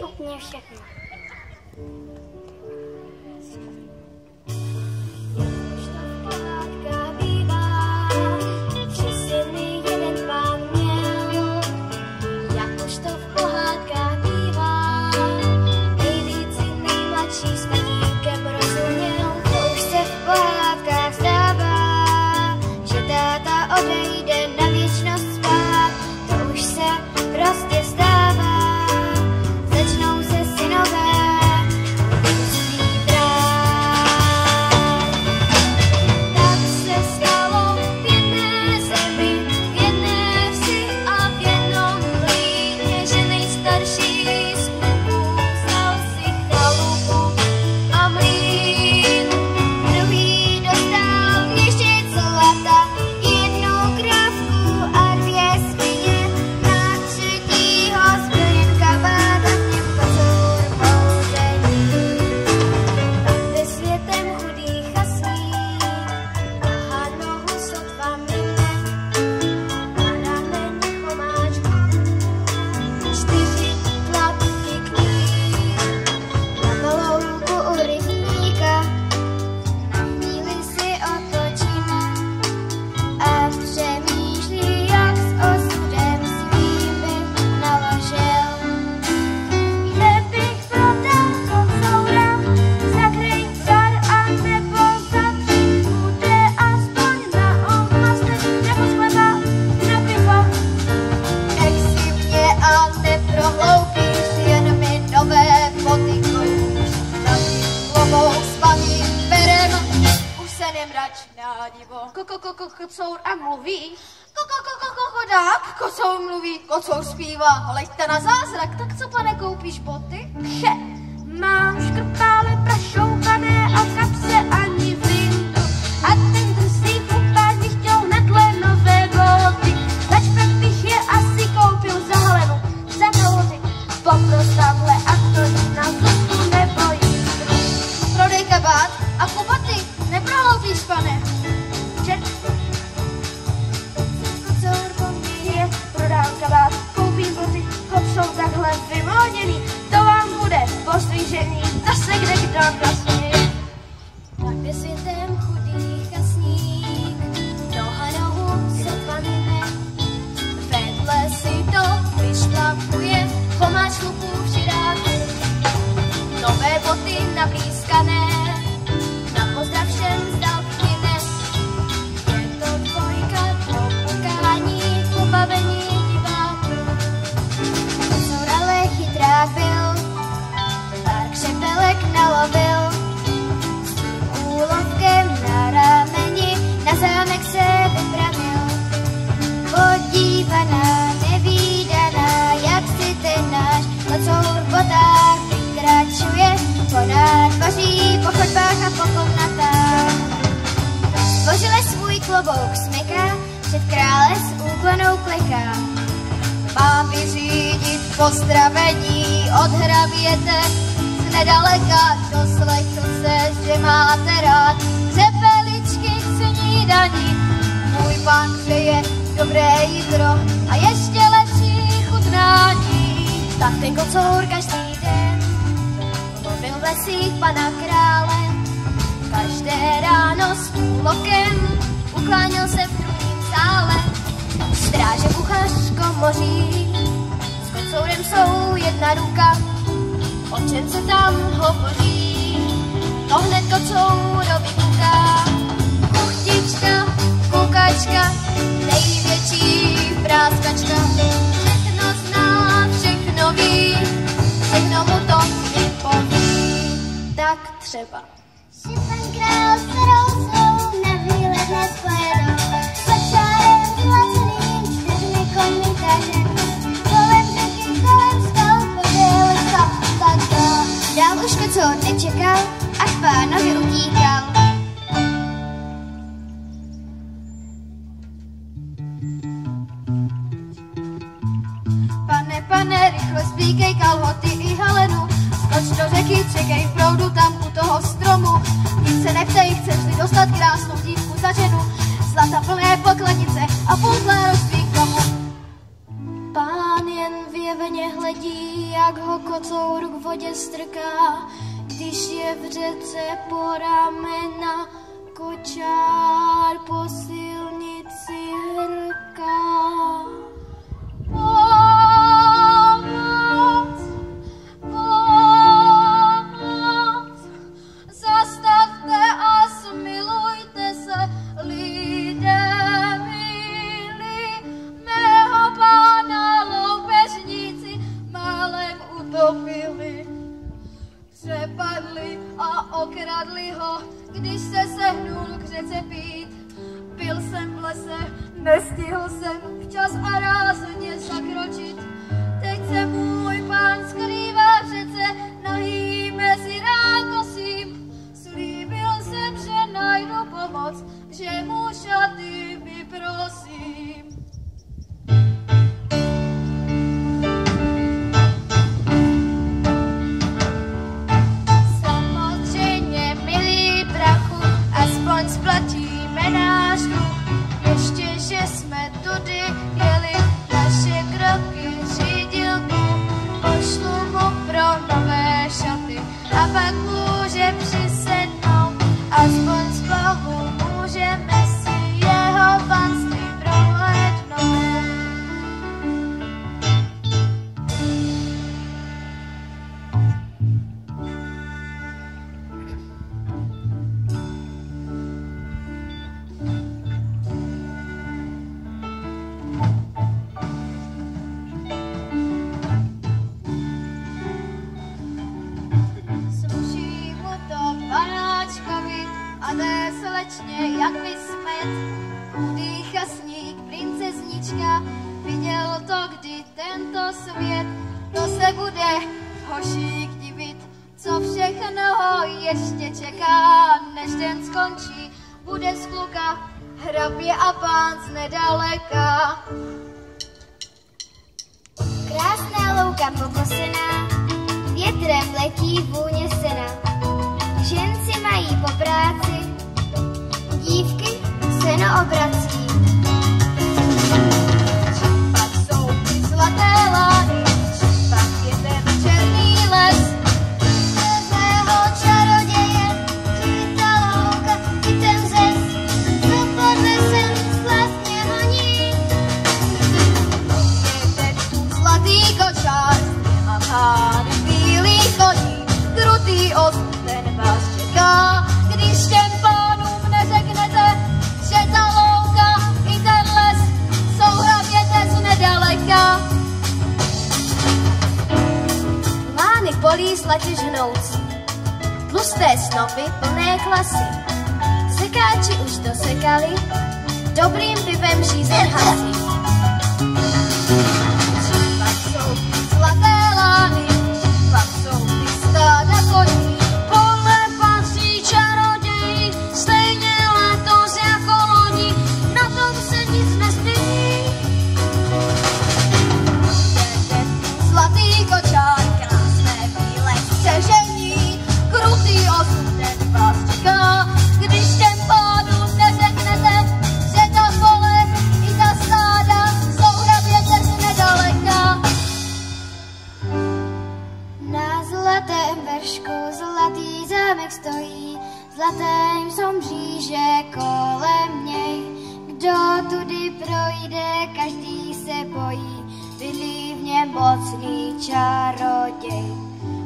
úplně všechno. Kocour a mluví. Chodák, kocour mluví, kocour zpívá. Hleďte na zázrak, tak co, pane, koupíš boty? Che, mám škrpále prašoupané a v kapse ani vindu. A ten drsný chlupák bych chtěl na tle nové boty. Začpek bych je asi koupil za Helenu, za kalhoty. Popros tamhle a to na zlutku nebo jiskru. Prodej kabát a kupaty, neprohloupíš, pane. Prodám kabát, koupím boty, jsou takhle vymóděný, to vám bude postrižení, zase kde kdo vlastně. Tak jde světem chudý chasník, noha nohu sotva mine, vedle si to vyšlapuje, chomáč chlupů v širáku, nové boty nablízkané, na pozdrav všem z dálky dnes. Je to dvojka do pokání, pobavení diváků. Kocour ale chytrák byl, pár křepelek nalovil, s tím úlovkem na rameni na zámek se vypravil. Podívaná, nevídaná, jak si ten náš kocour v botách vykračuje po nádvoří, po chodbách a po komnatách. Tvořile svůj klobouk smyká, před krále s úklonou kleká. Mám vyřídit pozdravení od hraběte, z nedaleka doslechl se, že máte rád řepeličky k snídani. Můj pán přeje dobré jídlo a ještě lepší chutnání. Tak ten kocour každý den lovil v lesích pana krále. Každé ráno s půlokem ukláněl se v druhém sále. Stráže kuchařko moří, s kocourem jsou jedna ruka. O čem se tam hovoří, to hned kocourovi kuká. Kuchtička, kukačka, největší práskačka. Všechno zná, všechno ví, všechno mu to vypoví. Tak třeba. Si pan král s rousou na výlet dnes pojedou, pod čárem zlaceným 4 koňmi taženou. Kolem řeky, kolem skal, podél lesa, tak dál. Dál už kocour nečekal, až pánovi utíkal. Pane, rychle zblíkej kalhoty i Helenu, skoč do řeky, čekej v proudu tam u toho stromu. Nic se neptej, chceš-li dostat krásnou dívku za ženu, zlata plné pokladnice a půl tla rozbík komu. Pán jen unaveně hledí, jak ho kocour k vodě strká, když je v řece po ramena, kočár po silnici hrká. Pomoc, pomoc, zastavte a smilujte se, lidé milí, mého pána loupežníci málem utopili. Přepadli a okradli ho, když se sehnul k řece pít. Byl jsem v lese, nestihl jsem včas a rázně zakročit. Teď se můj pán skrývá v řece, nahý mezi rákosím. Slíbil jsem, že najdu pomoc, že mu šaty vyprosím. Splatíme náš dluh, ještě, že jsme tudy jeli, naše kroky řídil Bůh. Pošlu mu pro nové šaty a pak může přisednout, aspoň z Bohu můžeme si jeho panství prohlédnout. Jak vysmet, udýcha sníh, princeznička, viděl to kdy tento svět, to se bude hošík divit, co všechno ho ještě čeká, než den skončí, bude z kluka hrabě a pán z nedaleka. Krásná louka pokosená, větrem letí vůně sena, ženci mají po práci, dívky seno obrací. Pak jsou ty zlaté lány, pak je ten černý les. Zlého čaroděje, čistá louka i ten řez, co pod lesem slastně honí. Je ten tu zlatý kočár a pán bílý koní, krutý os, ten vás čeká, když těm pánům neřeknete, že ta louka i ten les jsou hraběte z nedaleka. Lány polí slatě žhnoucí, tlusté snopy plné klasy, sekáči už dosekali, dobrým pivem žízeň hasí. Pak jsou zlaté lány, pak jsou ty stáda koní, podle patří čaroději, stejně letos jako loni, na tom se nic nezmění. Je zlatý kočár, krásné bílé střežení, krutý osud, ten vás čeká, když těm pánům neřeknete, že ta pole i ta stáda jsou hraběte z nedaleka. Na zlatém veršku zlatý zámek stojí, zlatém jsou mříže kolem něj. Kdo tudy projde, každý se bojí, bydlí v něm mocný čaroděj.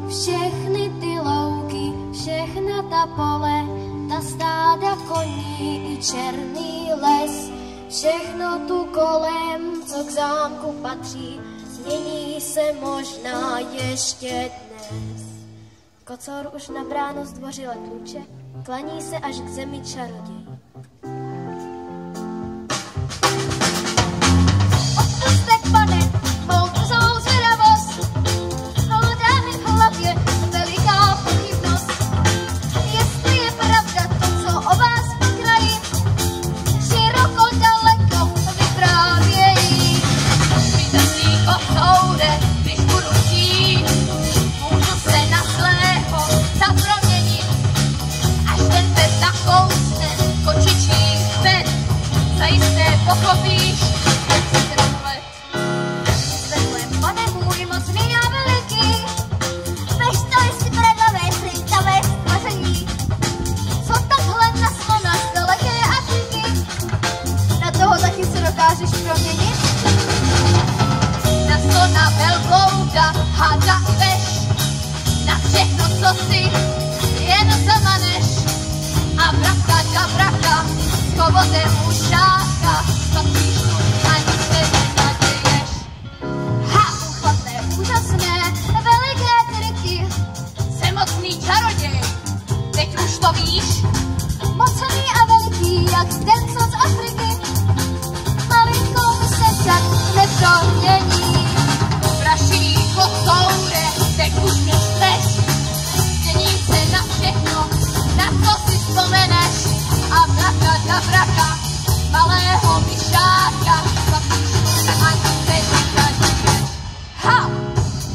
Všechny ty louky, všechna ta pole, ta stáda koní i černý les, všechno tu kolem, co k zámku patří, změní se možná ještě dnes. Kocour už na bránu zdvořile tluče, klaní se až k zemi čaroděj. Odpustek, pane, mou drzou zvědavost, hlodá mi v hlavě veliká pochybnost. Jestli je pravda to, co o vás v kraji široko daleko vyprávějí. Vítězný kocoure, když budu chtít, můžu se na zlého zaproměnit, až ten pes zakousne co si jen zamaneš a braka da braka, s kovotem ušáka, zapíš ani se nenaděješ. Ha! Uchvatné, úžasné, veliké triky, jsem mocný čaroděj, teď už to víš. Mocený a veliký, jak ten co z Afriky, malinkou se však nepromění. Praší kocoure, teď už mě chceš, měním se na všechno, na co si vzpomeneš. A braka da braka, malého myšáka, zapíš ani se nenaděješ. Ha!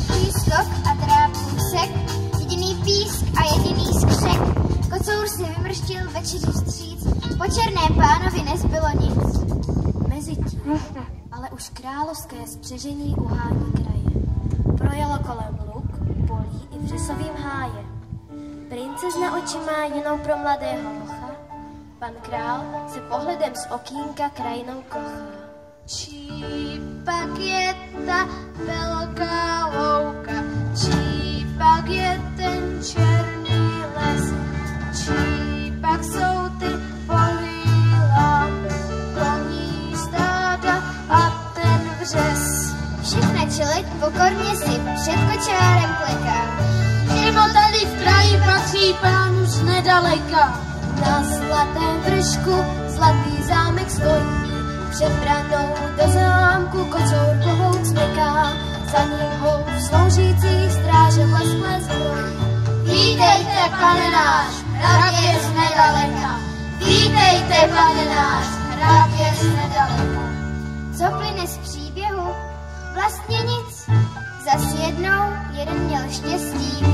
Pískok a trápůsek, jediný písk a jediný skřek. Kocour si vymrštil večeři vstříc, po černém pánovi nezbylo nic. Mezitím, ale už královské spřežení uhání kraje. Projelo kolem luk, polí i vřesovým háje. Princezna oči má jenom pro mladého locha, pan král se pohledem z okýnka krajinou kochá. Čí pak je ta velká louka, čí pak je ten černý les, čí pak jsou ty polí lápy, koní stáda a ten vřes. Všechna čeleď pokorně si před kočárem kleká, Nebo tady v kraji patří pánu z nedaleka. na zlatém vršku zlatý zámek stojí, před branou do zámku kocour kohout smyká, za ním hou sloužící stráže lesklé zbrojí. Vítejte, pane náš, hrabě z nedaleka. Vítejte, pane náš, hrabě z nedaleka. Co plyne z příběhu? Vlastně nic. Zas jednou jeden měl štěstí